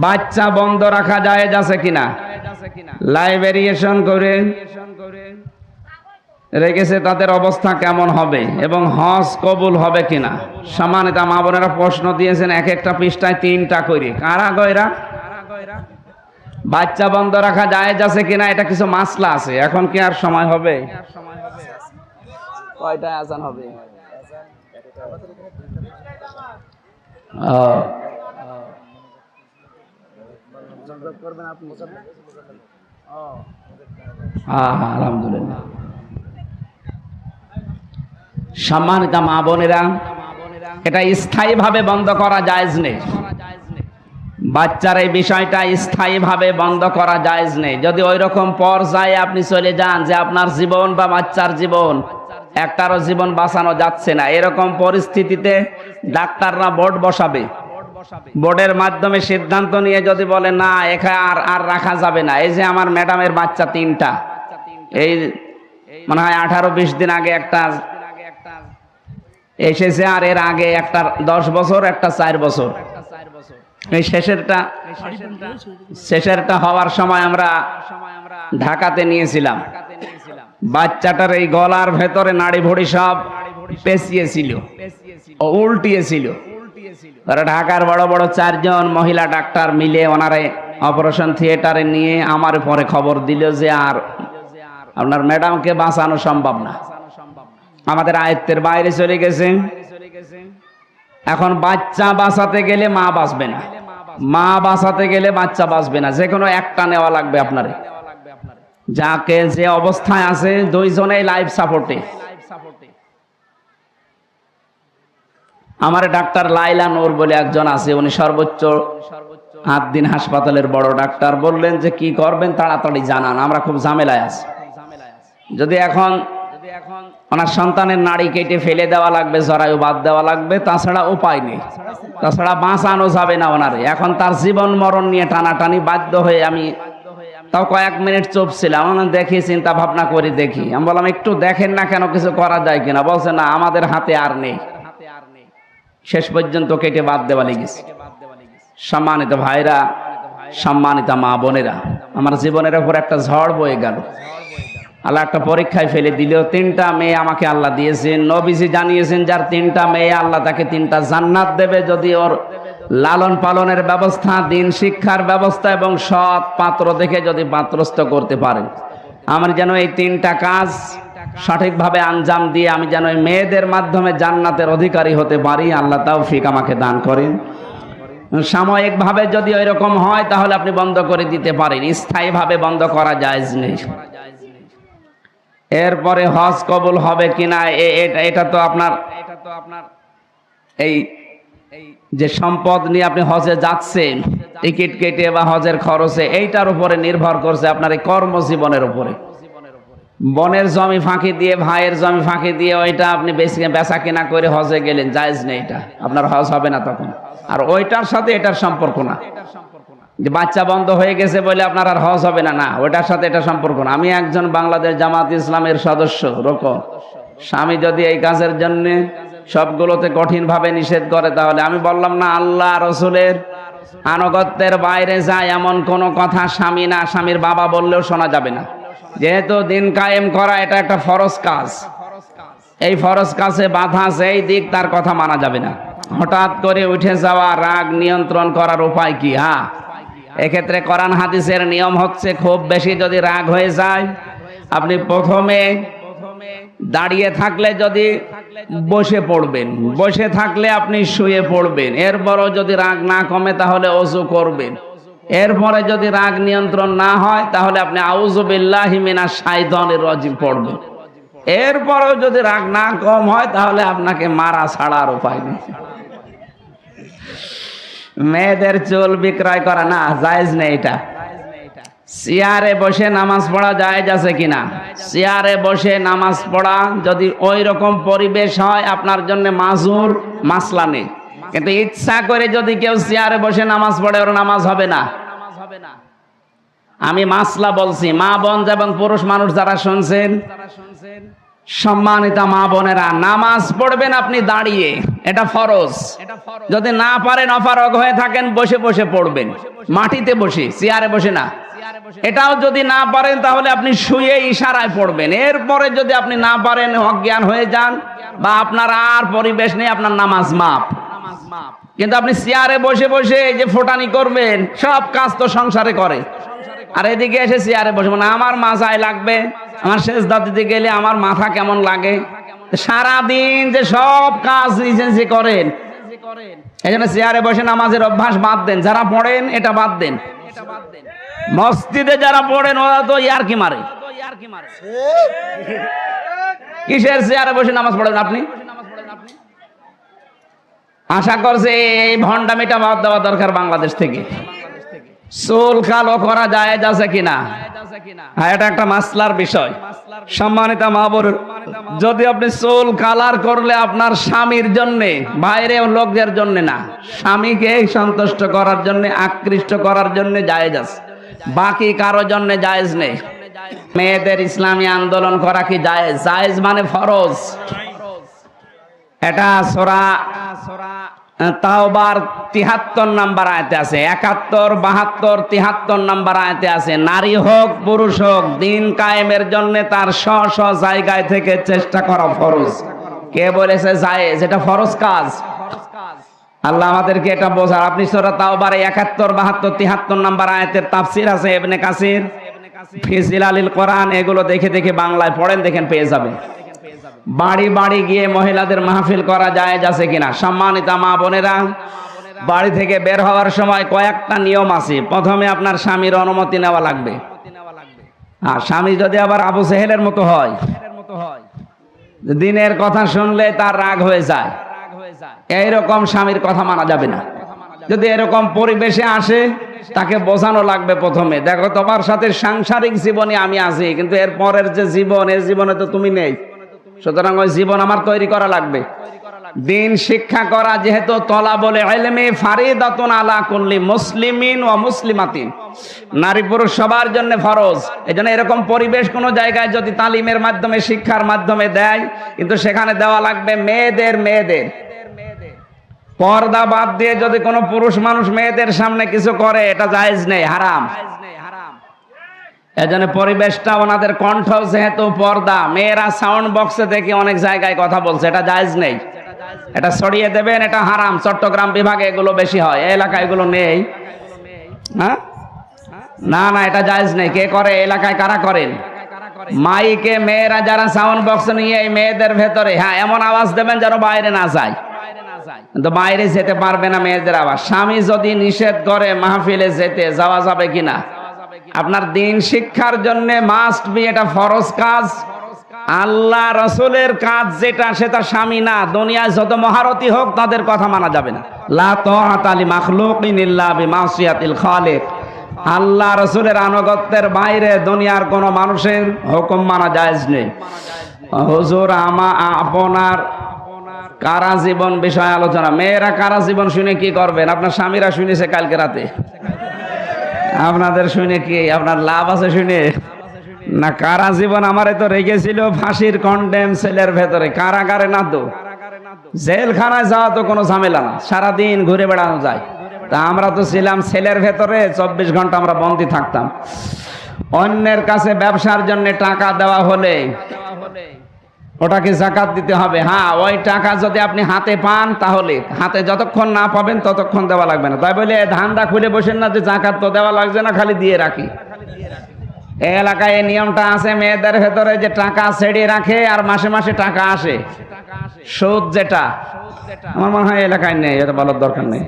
বাচ্চা বন্ধ রাখা জায়েজ আছে কিনা? লাইব্রেরিয়েশন করে রেখেছে, তাদের অবস্থা কেমন হবে এবং হজ কবুল হবে কিনা? সম্মানিত মা বোনেরা প্রশ্ন দিয়েছেন, এক একটা পৃষ্ঠায় 3টা করে। কারা গয়রা? বাচ্চা বন্ধ রাখা জায়েজ আছে কিনা, এটা কিছু মাসলা আছে। এখন কি আর সময় হবে? কয়টায় আজান হবে? আলহামদুলিল্লাহ। সম্মানিত মা বোনেরা, এটা স্থায়ীভাবে বন্ধ করা জায়েজ নেই। বাচ্চার এই বিষয়টা স্থায়ীভাবে বন্ধ করা জায়েজ নেই। যদি ওই রকম পর্যায়ে আপনি চলে যান যে আপনার জীবন বা বাচ্চার জীবন, একটারও জীবন বাঁচানো যাচ্ছে না, এরকম পরিস্থিতিতে ডাক্তাররা বোর্ড বসাবে। বোর্ডের মাধ্যমে সিদ্ধান্ত নিয়ে যদি বলে না এখানে আর রাখা যাবে না। এই যে আমার ম্যাডামের বাচ্চা 3টা, এই মনে হয় 18-20 দিন আগে একটা এসেছে, আর এর আগে একটা 10 বছর, একটা 4 বছর। এই শেষেরটা হওয়ার সময় আমরা ঢাকাতে নিয়েছিলাম। বাচ্চাটার এই গলার ভেতরে নাড়ি ভুড়ি সব পেঁচিয়েছিল, উল্টিয়েছিল। তারা ঢাকার বড় বড় 4 জন মহিলা ডাক্তার মিলে ওনারে অপারেশন থিয়েটারে নিয়ে আমার পরে খবর দিল যে আর আপনার ম্যাডামকে বাঁচানো সম্ভব না, আমাদের আয়ত্তের বাইরে চলে গেছে। এখন বাচ্চা বাঁচাতে গেলে মা বাঁচবে না, মা বাঁচাতে গেলে বাচ্চা বাঁচবে না, যে কোনো একটা নেওয়া লাগবে আপনারে। যাকে যে অবস্থায় আছে দুইজনেই লাইফ সাপোর্টে। আমার ডাক্তার লাইলা নূর বলে একজন আছে, উনি সর্বোচ্চ 8 দিন হাসপাতালের বড় ডাক্তার। বললেন যে কি করবেন তাড়াতাড়ি জানান, আমরা খুব ঝামেলায় আছি। যদি এখন ওনার সন্তানের নাড়ি কেটে ফেলে দেওয়া লাগবে, জরায়ু বাদ দেওয়া লাগবে, তাছাড়া উপায় নেই, তাছাড়া বাঁচানো যাবে না ওনারে। এখন তার জীবন মরণ নিয়ে টানাটানি, বাধ্য হয়ে আমি তাও কয়েক মিনিট চুপ ছিলাম। দেখি, চিন্তা ভাবনা করে দেখি। আমি বললাম একটু দেখেন না কেন, কিছু করা যায় কিনা। বলছে না, আমাদের হাতে আর নেই। শেষ পর্যন্ত কেটে বাদ দেওয়া লেগেছে। সম্মানিত ভাইরা, সম্মানিত মা বোনেরা, আমার জীবনের উপর একটা ঝড় বয়ে গেল। আল্লাহ একটা পরীক্ষায় ফেলে দিল। 3টা মেয়ে আমাকে আল্লাহ দিয়েছেন। নবীজি জানিয়েছেন যার 3টা মেয়ে, আল্লাহ তাকে 3টা জান্নাত দেবে যদি ওর লালন পালনের ব্যবস্থা, দিন শিক্ষার ব্যবস্থা এবং সৎ পাত্র দেখে যদি পাত্রস্থ করতে পারেন। আমার যেন এই 3টা কাজ সঠিকভাবে আঞ্জাম দিয়ে আমি যেন এই মেয়েদের মাধ্যমে জান্নাতের অধিকারী হতে পারি। আল্লাহ তাওফিক আমাকে দান করেন। সাময়িকভাবে যদি ওই রকম হয় তাহলে আপনি বন্ধ করে দিতে পারেন, স্থায়ীভাবে বন্ধ করা জায়েজ নেই। এরপরে হজ কবুল হবে কিনা, এটা তো আপনার এই যে সম্পদ নিয়ে আপনি হজে যাচ্ছেন, টিকিট কেটে বা হজের খরচে, এইটার উপরে নির্ভর করছে আপনার এই কর্মজীবনের উপরে। বোনের জমি ফাঁকি দিয়ে, ভাইয়ের জমি ফাঁকি দিয়ে ওইটা আপনি বেচা কেনা করে হজে গেলেন, জায়েজ নেই, এটা আপনার হজ হবে না তখন। আর ওইটার সাথে এটার সম্পর্ক না যে বাচ্চা বন্ধ হয়ে গেছে বলে আপনার আর হজ হবে না, না, ওইটার সাথে এটা সম্পর্ক না। আমি একজন বাংলাদেশ জামাত ইসলামের সদস্য রকম, স্বামী যদি এই কাজের জন্য সবগুলোতে কঠিনভাবে নিষেধ করে, তাহলে আমি বললাম না আল্লাহ রসুলের আনুগত্যের বাইরে যায় এমন কোন কথা স্বামী না স্বামীর বাবা বললেও শোনা যাবে না। যেহেতু দিন কায়েম করা এটা একটা ফরজ কাজ, এই ফরজ কাজে বাধা যেই দিক তার কথা মানা যাবে না। হঠাৎ করে উঠে যাওয়া, রাগ নিয়ন্ত্রণ করার উপায় কি? হ্যাঁ, এক্ষেত্রে কোরআন হাদিসের নিয়ম হচ্ছে খুব বেশি যদি রাগ হয়ে যায়, আপনি প্রথমে দাঁড়িয়ে থাকলে যদি বসে পড়বেন, বসে থাকলে আপনি শুয়ে পড়বেন। এরপরও যদি রাগ না কমে তাহলে ওযু করবেন। এরপরে যদি রাগ নিয়ন্ত্রণ না হয় তাহলে আপনি আউযু বিল্লাহি মিনাশ শাইতানির রাজিম পড়বেন। এরপরও যদি রাগ না কম হয় তাহলে আপনাকে মারা ছাড়া আর উপায় নেই। মেয়েদের চুল বিক্রয় করা না, জায়েজ নেই এটা। চেয়ারে বসে নামাজ পড়া জায়েজ আছে কিনা? চেয়ারে বসে নামাজ পড়া যদি ওই রকম পরিবেশ হয় আপনার জন্য মাজুর, মাসলা নেই। কিন্তু ইচ্ছা করে যদি কেউ চেয়ারে বসে নামাজ পড়ে, ওর নামাজ হবে না। আমি মাসলা বলছি, মা বোন এবং পুরুষ মানুষ যারা শুনছেন, সম্মানিতা মা বোনেরা, নামাজ পড়বেন আপনি দাঁড়িয়ে, এটা ফরজ। যদি না পারেন, অপারগ হয়ে থাকেন, বসে বসে পড়বেন, মাটিতে বসে, চেয়ারে বসে না। এটাও যদি না পারেন তাহলে আপনি শুয়ে ইশারায় পড়বেন। এরপরে যদি আপনি না পারেন, অজ্ঞান হয়ে যান বা আপনার আর পরিবেশ নেই, আপনার নামাজ মাপ। কিন্তু আপনি চেয়ারে বসে বসে এই যে ফোটানি করবেন, সব কাজ তো সংসারে করে, আর এদিকে এসে চেয়ারে বসে মানে আমার মাথায় লাগবে, আমার সেজদা দিতে গেলে আমার মাথা কেমন লাগে। সারাদিন যে সব কাজ নিজে করেন, এই জন্য চেয়ারে বসে নামাজের অভ্যাস বাদ দেন। যারা পড়েন এটা বাদ দেন। মসজিদে যারা পড়েন ওরা তো ইয়ারকি মারে। কিসের চেয়ারে বসে নামাজ পড়েন আপনি? আশা করছে এই ভণ্ডামিটা বাদ দেওয়া দরকার বাংলাদেশ থেকে। চুল কালো করা জায়েজ আছে কিনা, এটা একটা মাসলার বিষয়। সম্মানিত মা বোনের, যদি আপনি চুল কালার করলে আপনার স্বামীর জন্য, বাইরে লোকদের জন্য না, স্বামীকে সন্তুষ্ট করার জন্য, আকৃষ্ট করার জন্য জায়েজ আছে, বাকি কারোর জন্য জায়েজ নেই। মেয়েদের ইসলামী আন্দোলন করা কি জায়েজ? জায়েজ মানে ফরজ। এটা সূরা তাওবার ৭৩ নম্বর আয়াতে আছে, ৭১, ৭২, ৭৩ নম্বর আয়াতে আছে, নারী হোক পুরুষ হোক দিন কায়েমের জন্য তার স্ব স্ব জায়গায় থেকে চেষ্টা করা ফরজ। কে বলেছে জায়েজ? এটা ফরজ কাজ। আল্লাহ আমাদেরকে এটা বোঝার। আপনি সূরা তাওবার ৭১, ৭২, ৭৩ নম্বর আয়াতের তাফসীর আছে ইবনে কাসির, ফি জিলালিল কোরআন, এগুলো দেখে দেখে বাংলায় পড়েন, দেখেন পেয়ে যাবেন। বাড়ি বাড়ি গিয়ে মহিলাদের মাহফিল করা জায়েজ আছে কিনা? সম্মানিতা মা বোনেরা, বাড়ি থেকে বের হওয়ার সময় কয়েকটা নিয়ম আছে। প্রথমে আপনার স্বামীর অনুমতি নেওয়া লাগবে। আর স্বামী যদি আবার আবু জেহেলের মতো হয়, দিনের কথা শুনলে তার রাগ হয়ে যায়, এইরকম স্বামীর কথা মানা যাবে না। যদি এরকম পরিবেশে আসে, তাকে বোঝানো লাগবে প্রথমে, দেখো তোমার সাথে সাংসারিক জীবনে আমি আছি, কিন্তু এর পরের যে জীবন, এই জীবনে তো তুমি নেই, সুতরাং ওই জীবন আমার তৈরি করা লাগবে। দিন শিক্ষা করা যেহেতু তলাবুল ইলমি ফারিদাতুন আলা কুল্লি মুসলিমিন ওয়া মুসলিমাতিন, নারী পুরুষ সবার জন্য ফরজ। এজন্য এরকম পরিবেশ কোন জায়গায় যদি তালিমের মাধ্যমে, শিক্ষার মাধ্যমে দেয়, কিন্তু সেখানে দেওয়া লাগবে মেয়েদের। পর্দা বাদ দিয়ে যদি কোনো পুরুষ মানুষ মেয়েদের সামনে কিছু করে, এটা জায়েজ নেই, হারাম। এজন্য পরিবেশটা, ওনাদের কণ্ঠ যেহেতু পর্দা, মেয়েরা সাউন্ড বক্সে দেখে অনেক জায়গায় কথা বলছে, এটা জায়েজ নেই, এটা সরিয়ে দেবেন, এটা হারাম। চট্টগ্রাম বিভাগে এগুলো বেশি হয়, এই এলাকায় এগুলো নেই। হ্যাঁ, না, এটা জায়েজ নেই। কে করে এলাকায়? কারা করেন? মাইকে মেয়েরা যারা সাউন্ড বক্স নিয়ে এই মেয়েদের ভেতরে, হ্যাঁ, এমন আওয়াজ দেবেন যেন বাইরে না যায়, কিন্তু বাইরে যেতে পারবে না মেয়েদের আওয়াজ। স্বামী যদি নিষেধ করে মাহফিলে যেতে, যাওয়া যাবে কিনা? আপনার দিন শিক্ষার জন্য মাস্ট বি, এটা ফরজ কাজ। আল্লাহ রাসূলের কাজ যেটা, সেটা স্বামী না, দুনিয়ায় যত মহারতী হোক তাদের কথা মানা যাবে না। লা তাআতা লি মাখলুকিন ইল্লা বিমাসিয়াতিল খালিক। আল্লাহ রাসূলের আনুগত্যের বাইরে দুনিয়ার কোন মানুষের হুকুম মানা জায়েজ নেই। হুজুর, আপনার কারা জীবন বিষয় আলোচনা। মেয়েরা কারা জীবন শুনে কি করবেন? আপনার স্বামীরা শুনেছে কালকে রাতে, আপনাদের শুনে কি আপনার লাভ আছে শুনে? না, কারা জীবন আমারে তো রেখেছিল ফাঁসির কন্ডেম সেলের ভেতরে, কারাগারে না তো, জেলখানায় যাওয়া তো কোনো ঝামেলা না, সারাদিন ঘুরে বেড়ানো যায়। তা আমরা তো ছিলাম সেলের ভেতরে, 24 ঘন্টা আমরা বন্দী থাকতাম। অন্যের কাছে ব্যবসার জন্য টাকা দেওয়া হলে ওটাকে যাকাত দিতে হবে। হ্যাঁ, ওই টাকা যদি আপনি হাতে পান, তাহলে হাতে যতক্ষণ না পাবেন ততক্ষণ দেওয়া লাগবে না। তাই বলে ধান্দা খুলে বসেন না যে যাকাত তো দেওয়া লাগছে না, খালি দিয়ে রাখি। এই এলাকায় এই নিয়মটা আছে মেয়েদের ভেতরে, যে টাকা ছেড়ে রাখে আর মাসে মাসে টাকা আসে, সুদ যেটা। আমার মনে হয় এলাকায় নেই, এটা বলার দরকার নেই।